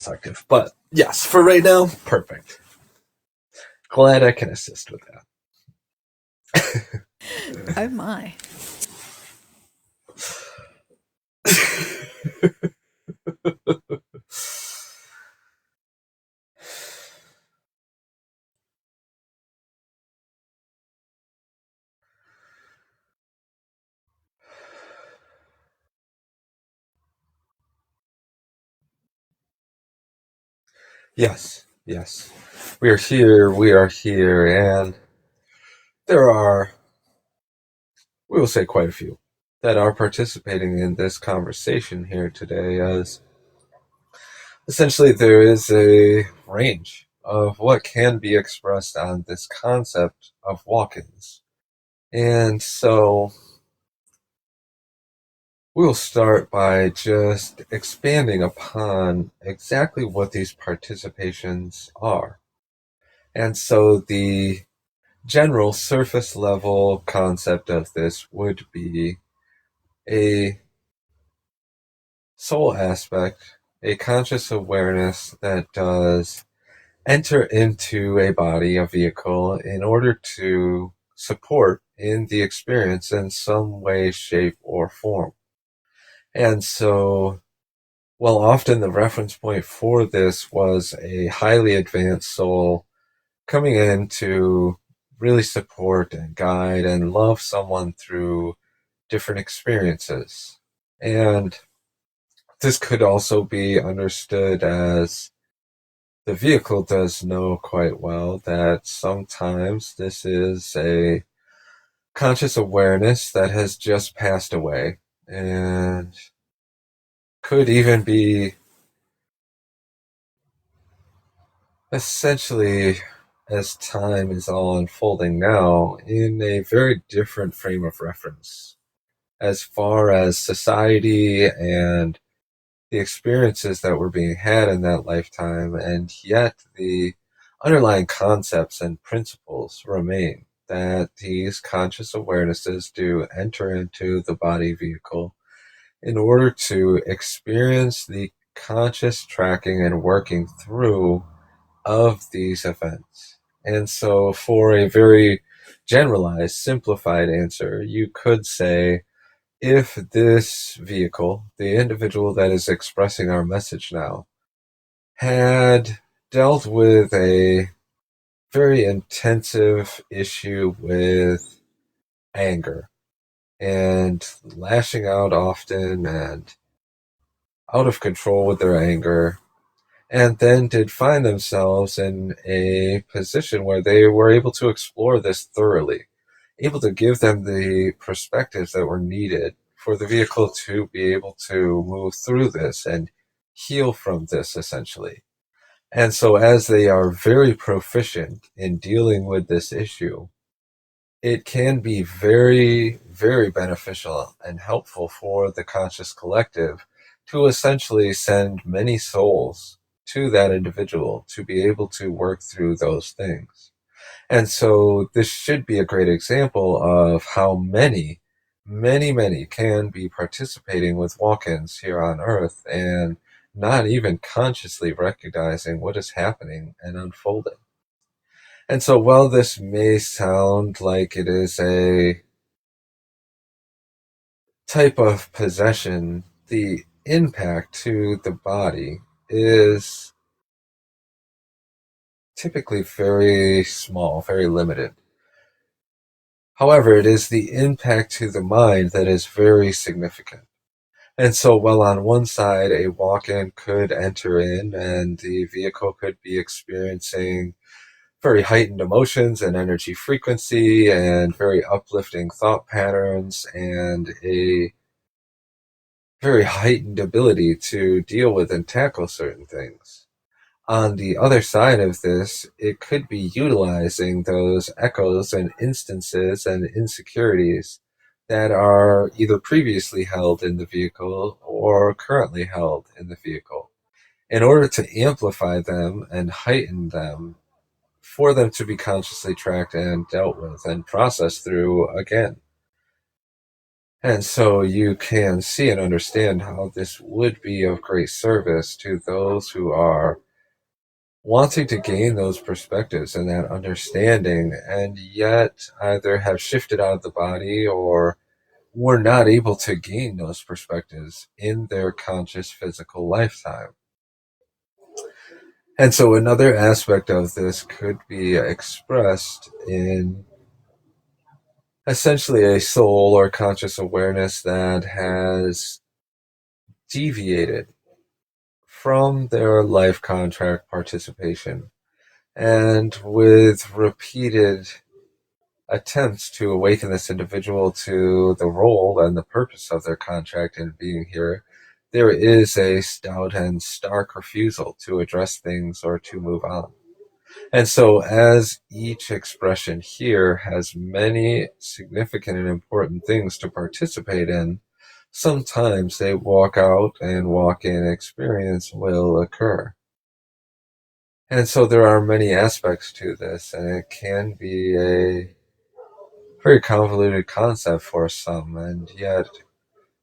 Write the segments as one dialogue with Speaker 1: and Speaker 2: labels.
Speaker 1: Effective. But yes, for right now, perfect. Glad I can assist with
Speaker 2: Oh my.
Speaker 1: that. Yes, yes. We are here, and there are, we will say, quite a few that are participating in this conversation here today, as essentially there is a range of what can be expressed on this concept of walk ins. And so we'll start by just expanding upon exactly what these participations are. And so the general surface level concept of this would be a soul aspect, a conscious awareness that does enter into a body, a vehicle, in order to support in the experience in some way, shape, or form. And so, well, often the reference point for this was a highly advanced soul coming in to really support and guide and love someone through different experiences. And this could also be understood as the vehicle does know quite well that sometimes this is a conscious awareness that has just passed away and could even be essentially, as time is all unfolding now, in a very different frame of reference as far as society and the experiences that were being had in that lifetime, and yet the underlying concepts and principles remain that these conscious awarenesses do enter into the body vehicle in order to experience the conscious tracking and working through of these events. And so, for a very generalized, simplified answer, you could say if this vehicle, the individual that is expressing our message now, had dealt with a very intensive issue with anger and lashing out often and out of control with their anger, and then did find themselves in a position where they were able to explore this thoroughly, able to give them the perspectives that were needed for the vehicle to be able to move through this and heal from this essentially. And so, as they are very proficient in dealing with this issue, it can be very, very beneficial and helpful for the conscious collective to essentially send many souls to that individual to be able to work through those things. And so this should be a great example of how many can be participating with walk ins here on Earth and not even consciously recognizing what is happening and unfolding. And so, while this may sound like it is a type of possession, the impact to the body is typically very small, very limited. However, it is the impact to the mind that is very significant. And so, while on one side a walk in could enter in and the vehicle could be experiencing very heightened emotions and energy frequency and very uplifting thought patterns and a very heightened ability to deal with and tackle certain things. On the other side of this, it could be utilizing those echoes and instances and insecurities that are either previously held in the vehicle or currently held in the vehicle in order to amplify them and heighten them for them to be consciously tracked and dealt with and processed through again. And so you can see and understand how this would be of great service to those who are wanting to gain those perspectives and that understanding, and yet either have shifted out of the body or were not able to gain those perspectives in their conscious physical lifetime. And so another aspect of this could be expressed in essentially a soul or conscious awareness that has deviated from their life contract participation, and with repeated attempts to awaken this individual to the role and the purpose of their contract in being here, there is a stout and stark refusal to address things or to move on. And so, as each expression here has many significant and important things to participate in, sometimes a walk out and walk in experience will occur. And so, there are many aspects to this, and it can be a very convoluted concept for some, and yet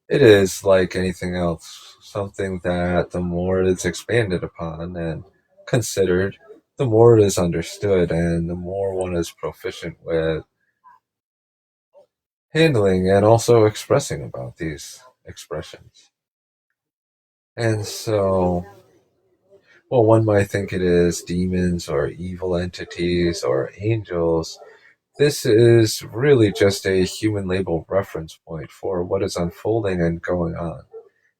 Speaker 1: it is like anything else, something that the more it is expanded upon and considered, the more it is understood, and the more one is proficient with handling and also expressing about these expressions. And so, well, one might think it is demons or evil entities or angels. This is really just a human label reference point for what is unfolding and going on.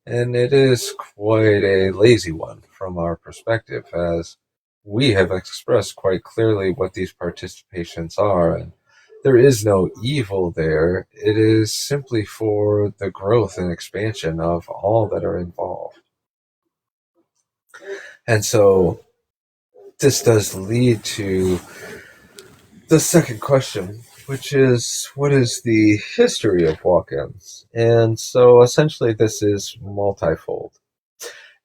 Speaker 1: And it is quite a lazy one from our perspective, as we have expressed quite clearly what these participations are. And there is no evil there. It is simply for the growth and expansion of all that are involved. And so this does lead to the second question, which is what is the history of walk ins? And so essentially, this is multifold.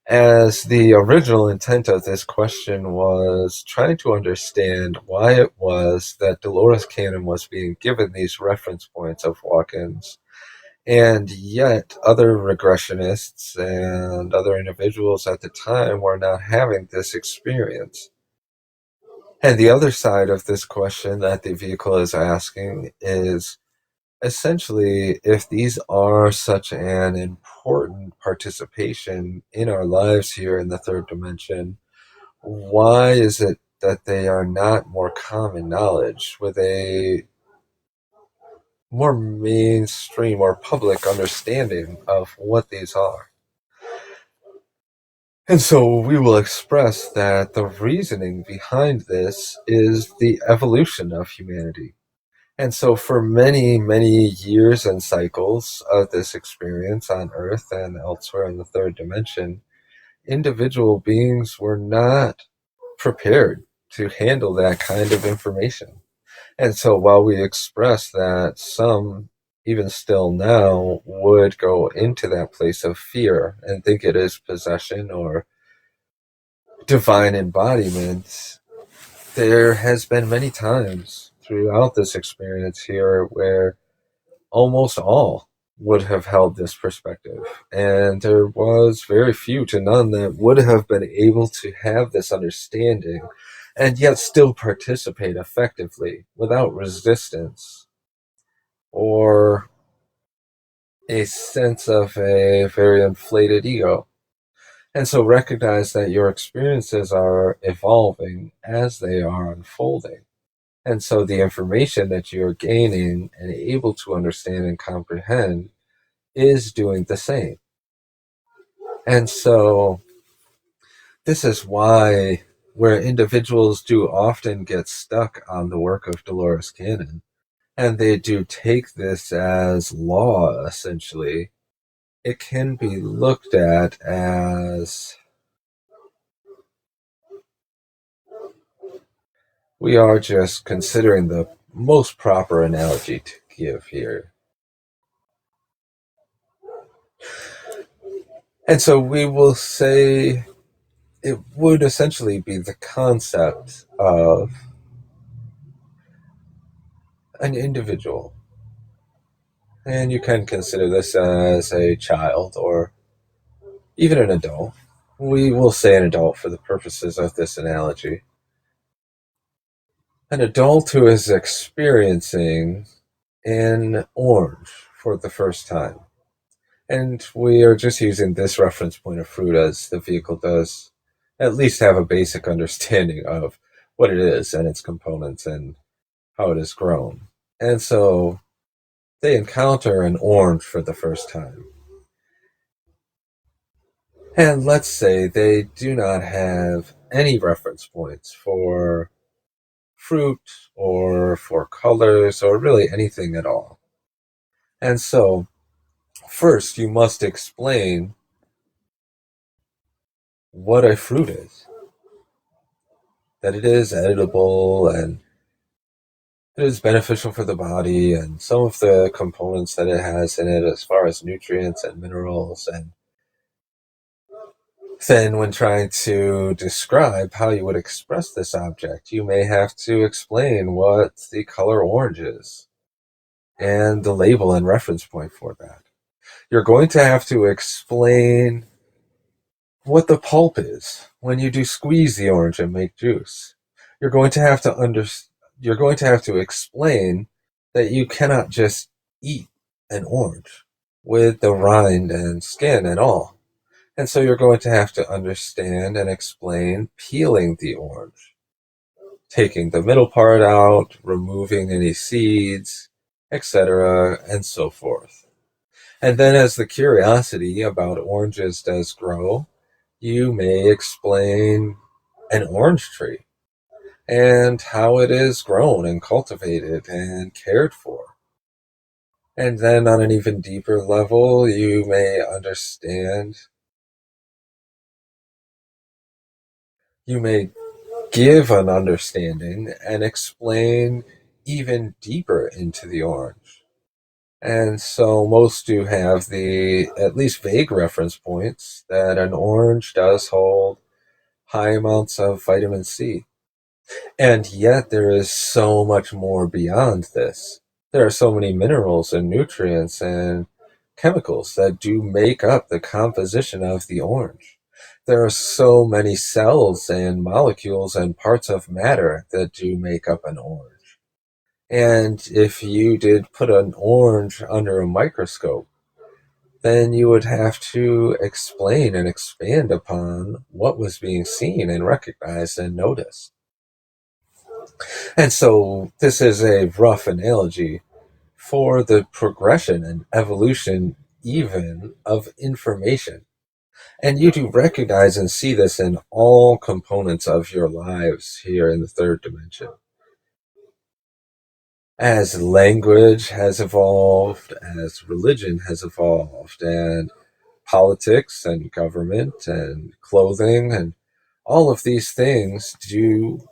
Speaker 1: As the original intent of this question was trying to understand why it was that Dolores Cannon was being given these reference points of walk ins, and yet other regressionists and other individuals at the time were not having this experience. And the other side of this question that the vehicle is asking is essentially if these are such an important participation in our lives here in the third dimension, why is it that they are not more common knowledge with a more mainstream or public understanding of what these are? And so we will express that the reasoning behind this is the evolution of humanity. And so, for many, many years and cycles of this experience on Earth and elsewhere in the third dimension, individual beings were not prepared to handle that kind of information. And so, while we express that some, even still now, would go into that place of fear and think it is possession or divine embodiment, there has been many times throughout this experience here where almost all would have held this perspective. And there was very few to none that would have been able to have this understanding and yet still participate effectively without resistance or a sense of a very inflated ego. And so recognize that your experiences are evolving as they are unfolding. And so the information that you're gaining and able to understand and comprehend is doing the same. And so this is why where individuals do often get stuck on the work of Dolores Cannon, and they do take this as law essentially, it can be looked at as we are just considering the most proper analogy to give here. And so we will say it would essentially be the concept of an individual and you can consider this as a child or even an adult. We will say an adult for the purposes of this analogy. An adult who is experiencing an orange for the first time. And we are just using this reference point of fruit as the vehicle does at least have a basic understanding of what it is and its components and how it is grown. And so they encounter an orange for the first time. And let's say they do not have any reference points for fruit or for colors or really anything at all. And so, first, you must explain what a fruit is, that it is edible and it is beneficial for the body, and some of the components that it has in it as far as nutrients and minerals. And then, when trying to describe how you would express this object, you may have to explain what the color orange is and the label and reference point for that. You're going to have to explain what the pulp is when you do squeeze the orange and make juice. You're going to have to you're going to have to explain that you cannot just eat an orange with the rind and skin and all. And so you're going to have to understand and explain peeling the orange, taking the middle part out, removing any seeds, etc., and so forth. And then, as the curiosity about oranges does grow, you may explain an orange tree and how it is grown and cultivated and cared for. And then, on an even deeper level, you may you may give an understanding and explain even deeper into the orange. And so most do have the at least vague reference points that an orange does hold high amounts of vitamin C. And yet there is so much more beyond this. There are so many minerals and nutrients and chemicals that do make up the composition of the orange. There are so many cells and molecules and parts of matter that do make up an orange. And if you did put an orange under a microscope, then you would have to explain and expand upon what was being seen and recognized and noticed. And so this is a rough analogy for the progression and evolution, even of information. And you do recognize and see this in all components of your lives here in the third dimension. As language has evolved, as religion has evolved, and politics and government and clothing and all of these things do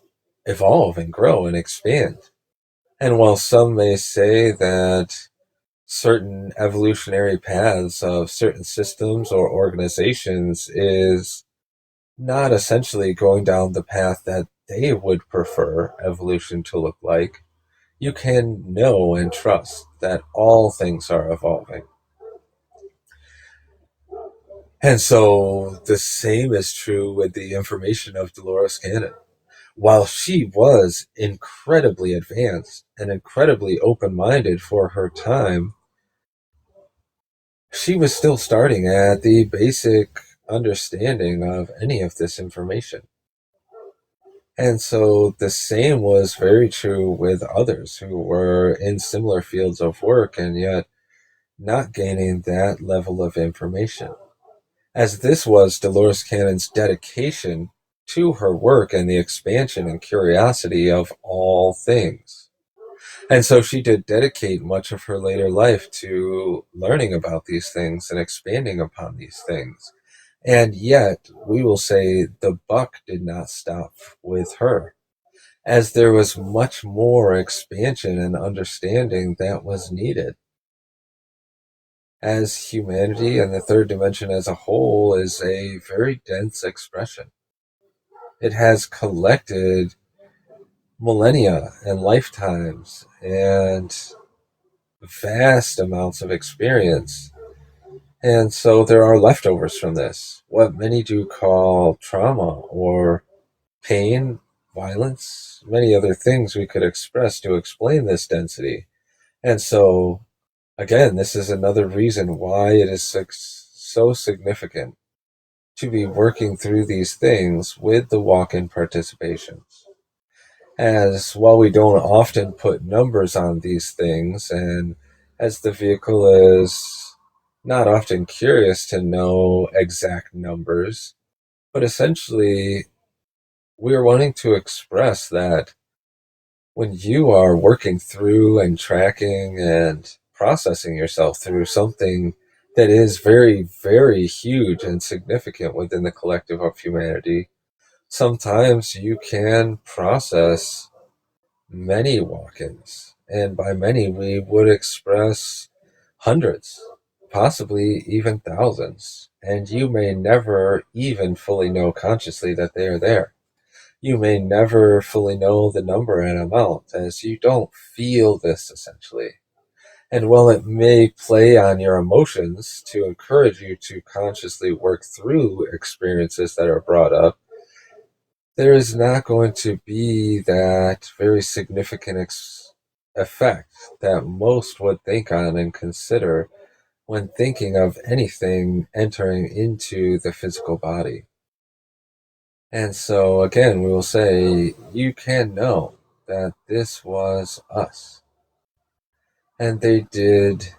Speaker 1: evolve and grow and expand. And while some may say that certain evolutionary paths of certain systems or organizations is not essentially going down the path that they would prefer evolution to look like, you can know and trust that all things are evolving. And so the same is true with the information of Dolores Cannon. While she was incredibly advanced and incredibly open minded for her time, she was still starting at the basic understanding of any of this information. And so the same was very true with others who were in similar fields of work and yet not gaining that level of information. As this was Dolores Cannon's dedication to her work and the expansion and curiosity of all things. And so she did dedicate much of her later life to learning about these things and expanding upon these things. And yet, we will say the buck did not stop with her, as there was much more expansion and understanding that was needed. As humanity and the third dimension as a whole is a very dense expression. It has collected millennia and lifetimes and vast amounts of experience. And so there are leftovers from this, what many do call trauma or pain, violence, many other things we could express to explain this density. And so, again, this is another reason why it is so significant to be working through these things with the walk in participations. As while we don't often put numbers on these things, and as the vehicle is not often curious to know exact numbers, but essentially we're wanting to express that when you are working through and tracking and processing yourself through something that is very, very huge and significant within the collective of humanity, sometimes you can process many walk ins. And by many, we would express hundreds, possibly even thousands. And you may never even fully know consciously that they are there. You may never fully know the number and amount, as you don't feel this essentially. And while it may play on your emotions to encourage you to consciously work through experiences that are brought up, there is not going to be that very significant effect that most would think on and consider when thinking of anything entering into the physical body. And so, again, we will say, you can know that this was us. And they did.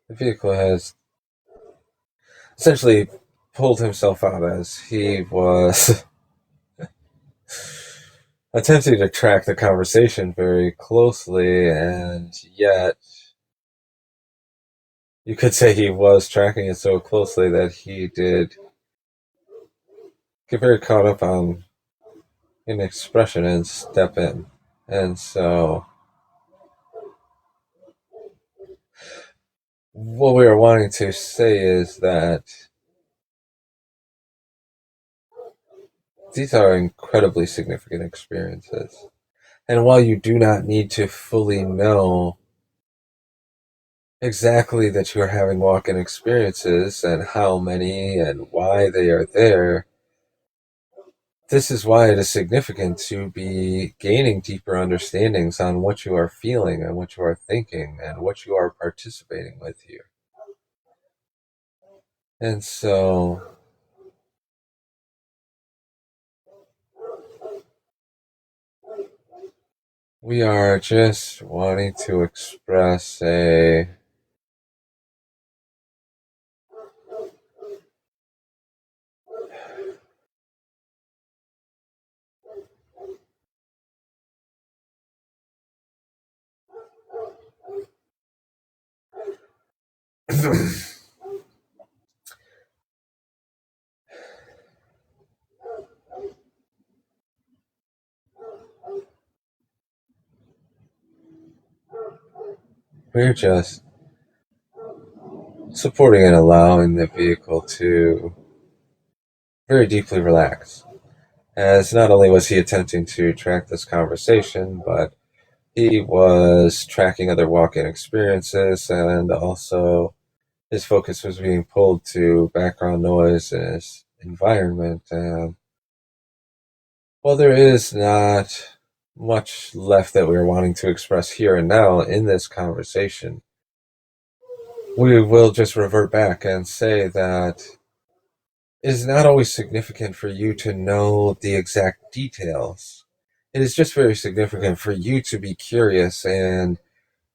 Speaker 1: The vehicle has essentially pulled himself out as he was attempting to track the conversation very closely, and yet you could say he was tracking it so closely that he did get very caught up on an expression and step in. And so, what we are wanting to say is that these are incredibly significant experiences. And while you do not need to fully know exactly that you are having walk in experiences and how many and why they are there, this is why it is significant to be gaining deeper understandings on what you are feeling and what you are thinking and what you are participating with here. And so, we are just wanting to express a we're just supporting and allowing the vehicle to very deeply relax. As not only was he attempting to track this conversation, but he was tracking other walk in experiences, and also his focus was being pulled to background noise in his environment. And while there is not much left that we are wanting to express here and now in this conversation, we will just revert back and say that it is not always significant for you to know the exact details. It is just very significant for you to be curious and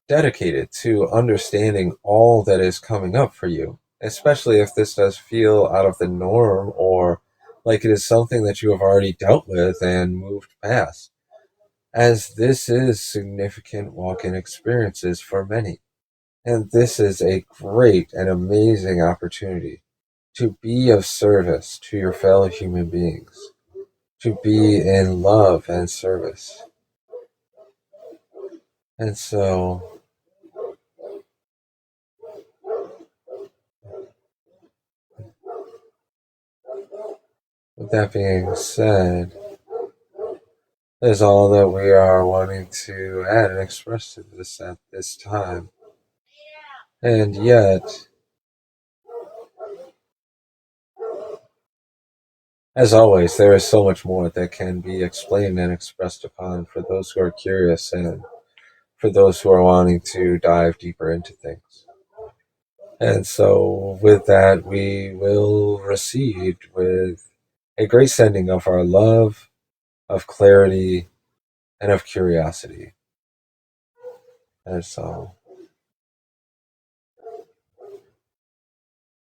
Speaker 1: dedicated to understanding all that is coming up for you, especially if this does feel out of the norm or like it is something that you have already dealt with and moved past, as this is significant walk in experiences for many. And this is a great and amazing opportunity to be of service to your fellow human beings, to be in love and service. And so, With that being said, is all that we are wanting to add and express to this at this time. And yet, as always, there is so much more that can be explained and expressed upon for those who are curious and for those who are wanting to dive deeper into things. And so, with that, we will proceed with a great sending of our love, of clarity, and of curiosity. And so,